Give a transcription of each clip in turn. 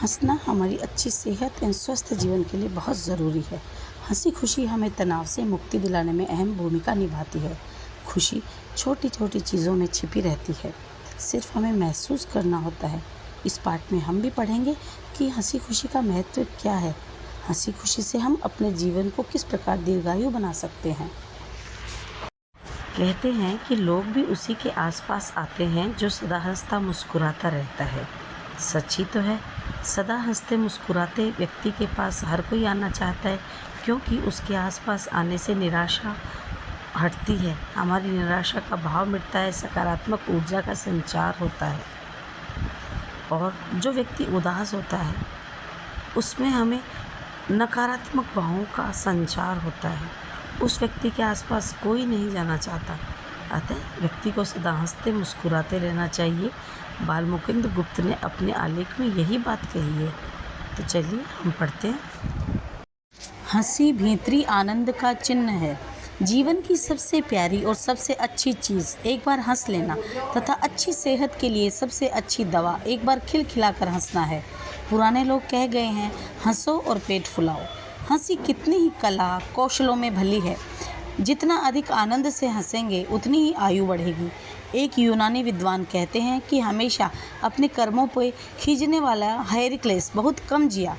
हंसना हमारी अच्छी सेहत एवं स्वस्थ जीवन के लिए बहुत ज़रूरी है। हंसी खुशी हमें तनाव से मुक्ति दिलाने में अहम भूमिका निभाती है। खुशी छोटी छोटी चीज़ों में छिपी रहती है, सिर्फ हमें महसूस करना होता है। इस पाठ में हम भी पढ़ेंगे कि हंसी खुशी का महत्व क्या है। हंसी खुशी से हम अपने जीवन को किस प्रकार दीर्घायु बना सकते हैं। कहते हैं कि लोग भी उसी के आसपास आते हैं जो सदा हंसता मुस्कुराता रहता है। सच ही तो है। सदा हंसते मुस्कुराते व्यक्ति के पास हर कोई आना चाहता है, क्योंकि उसके आसपास आने से निराशा हटती है, हमारी निराशा का भाव मिटता है, सकारात्मक ऊर्जा का संचार होता है। और जो व्यक्ति उदास होता है उसमें हमें नकारात्मक भावों का संचार होता है। उस व्यक्ति के आसपास कोई नहीं जाना चाहता। अतः व्यक्ति को सदा हंसते मुस्कुराते रहना चाहिए। बाल मुकुंद गुप्त ने अपने आलेख में यही बात कही है। तो चलिए हम पढ़ते हैं। हंसी भीतरी आनंद का चिन्ह है। जीवन की सबसे प्यारी और सबसे अच्छी चीज़ एक बार हंस लेना तथा अच्छी सेहत के लिए सबसे अच्छी दवा एक बार खिलखिलाकर हंसना है। पुराने लोग कह गए हैं, हंसो और पेट फुलाओ। हंसी कितनी ही कला कौशलों में भली है। जितना अधिक आनंद से हंसेंगे उतनी ही आयु बढ़ेगी। एक यूनानी विद्वान कहते हैं कि हमेशा अपने कर्मों पर खींचने वाला हेराक्लिस बहुत कम जिया,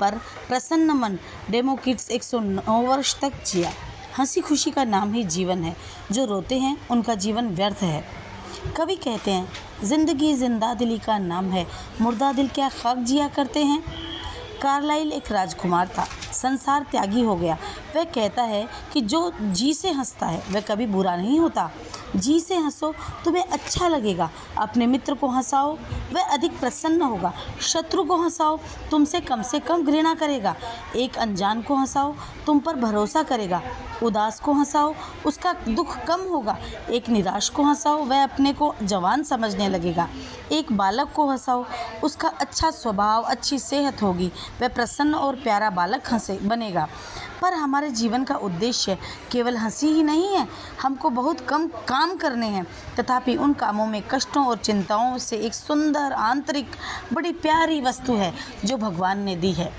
पर प्रसन्न मन डेमोक्रिटस 109 वर्ष तक जिया। हंसी खुशी का नाम ही जीवन है। जो रोते हैं उनका जीवन व्यर्थ है। कवि कहते हैं, जिंदगी जिंदा दिली का नाम है, मुर्दा दिल क्या खाक जिया करते हैं। कार्लाइल एक राजकुमार था, संसार त्यागी हो गया। वह कहता है कि जो जी से हंसता है वह कभी बुरा नहीं होता। जी से हंसो, तुम्हें अच्छा लगेगा। अपने मित्र को हंसाओ, वह अधिक प्रसन्न होगा। शत्रु को हंसाओ, तुमसे कम घृणा करेगा। एक अनजान को हंसाओ, तुम पर भरोसा करेगा। उदास को हंसाओ, उसका दुख कम होगा। एक निराश को हंसाओ, वह अपने को जवान समझने लगेगा। एक बालक को हंसाओ, उसका अच्छा स्वभाव, अच्छी सेहत होगी, वह प्रसन्न और प्यारा बालक बनेगा। पर हमारे जीवन का उद्देश्य केवल हंसी ही नहीं है। हमको बहुत कम काम करने हैं, तथापि उन कामों में कष्टों और चिंताओं से एक सुंदर आंतरिक बड़ी प्यारी वस्तु है जो भगवान ने दी है।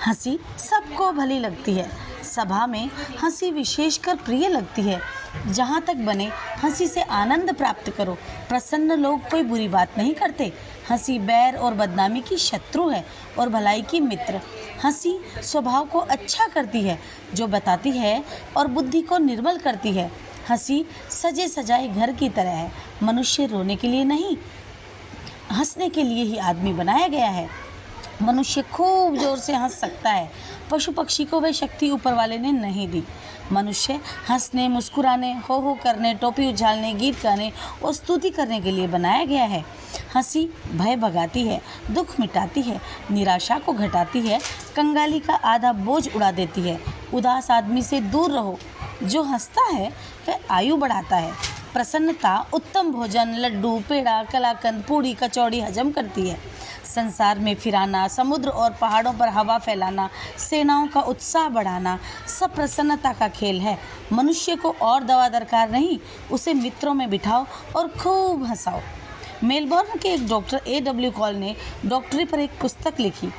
हंसी सबको भली लगती है। सभा में हंसी विशेषकर प्रिय लगती है। जहाँ तक बने हंसी से आनंद प्राप्त करो। प्रसन्न लोग कोई बुरी बात नहीं करते। हंसी बैर और बदनामी की शत्रु है और भलाई की मित्र। हंसी स्वभाव को अच्छा करती है, जो बताती है, और बुद्धि को निर्मल करती है। हंसी सजे सजाए घर की तरह है। मनुष्य रोने के लिए नहीं, हंसने के लिए ही आदमी बनाया गया है। मनुष्य खूब जोर से हंस सकता है, पशु पक्षी को वह शक्ति ऊपर वाले ने नहीं दी। मनुष्य हंसने, मुस्कुराने, हो करने, टोपी उछालने, गीत गाने और स्तुति करने के लिए बनाया गया है। हंसी भय भगाती है, दुख मिटाती है, निराशा को घटाती है, कंगाली का आधा बोझ उड़ा देती है। उदास आदमी से दूर रहो। जो हंसता है वह आयु बढ़ाता है। प्रसन्नता उत्तम भोजन, लड्डू, पेड़ा, कलाकंद, पूड़ी, कचौड़ी हजम करती है। संसार में फिराना, समुद्र और पहाड़ों पर हवा फैलाना, सेनाओं का उत्साह बढ़ाना, सब प्रसन्नता का खेल है। मनुष्य को और दवा दरकार नहीं, उसे मित्रों में बिठाओ और खूब हंसाओ। मेलबोर्न के एक डॉक्टर A.W. कॉल ने डॉक्टरी पर एक पुस्तक लिखी।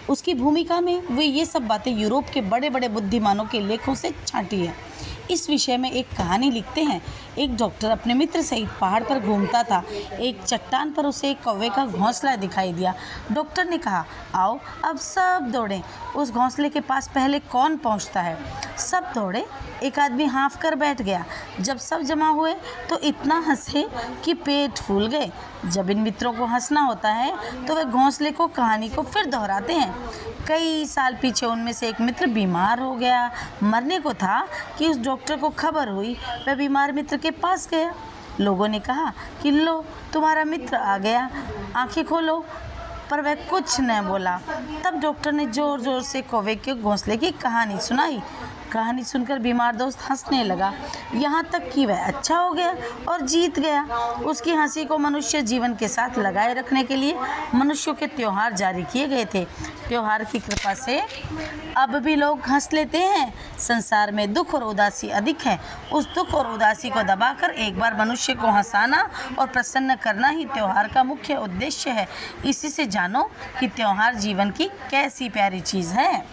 उसकी भूमिका में वे ये सब बातें यूरोप के बड़े बड़े बुद्धिमानों के लेखों से छांटी हैं। इस विषय में एक कहानी लिखते हैं। एक डॉक्टर अपने मित्र सहित पहाड़ पर घूमता था। एक चट्टान पर उसे एक कौवे का घोंसला दिखाई दिया। डॉक्टर ने कहा, आओ अब सब दौड़ें, उस घोंसले के पास पहले कौन पहुंचता है। सब दौड़े। एक आदमी हाँफ कर बैठ गया। जब सब जमा हुए तो इतना हंसे कि पेट फूल गए। जब इन मित्रों को हंसना होता है तो वे घोंसले को, कहानी को फिर दोहराते हैं। कई साल पीछे उनमें से एक मित्र बीमार हो गया, मरने को था कि उस डॉक्टर को खबर हुई। वह बीमार मित्र के पास गया। लोगों ने कहा कि लो, तुम्हारा मित्र आ गया, आंखें खोलो। पर वह कुछ न बोला। तब डॉक्टर ने जोर जोर से कौवे के घोंसले की कहानी सुनाई। कहानी सुनकर बीमार दोस्त हंसने लगा, यहाँ तक कि वह अच्छा हो गया और जीत गया। उसकी हंसी को मनुष्य जीवन के साथ लगाए रखने के लिए मनुष्यों के त्योहार जारी किए गए थे। त्योहार की कृपा से अब भी लोग हंस लेते हैं। संसार में दुख और उदासी अधिक है। उस दुख और उदासी को दबाकर एक बार मनुष्य को हंसाना और प्रसन्न करना ही त्योहार का मुख्य उद्देश्य है। इसी से जानो कि त्योहार जीवन की कैसी प्यारी चीज़ है।